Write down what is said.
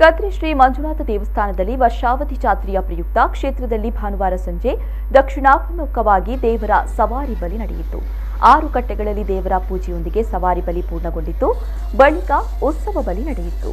ಕದ್ರಿ ಶ್ರೀ ಮಂಜುನಾಥ ದೇವಸ್ಥಾನದಲ್ಲಿ ವರ್ಷಾವಧಿ ಜಾತ್ರೆಯ ಪ್ರಯುಕ್ತ ಕ್ಷೇತ್ರದಲ್ಲಿ ಭಾನುವಾರ ಸಂಜೆ ದಕ್ಷಿಣಾಭಿಮುಖವಾಗಿ ದೇವರ ಸವಾರಿ ಬಲಿ ನಡೆಯಿತು. 6 ಕಟ್ಟೆಗಳಲ್ಲಿ ದೇವರ ಪೂಜೆಯೊಂದಿಗೆ ಸವಾರಿ ಬಲಿ ಪೂರ್ಣಗೊಂಡಿತ್ತು. ಬಳಿಕ ಉತ್ಸವ ಬಲಿ ನಡೆಯಿತು.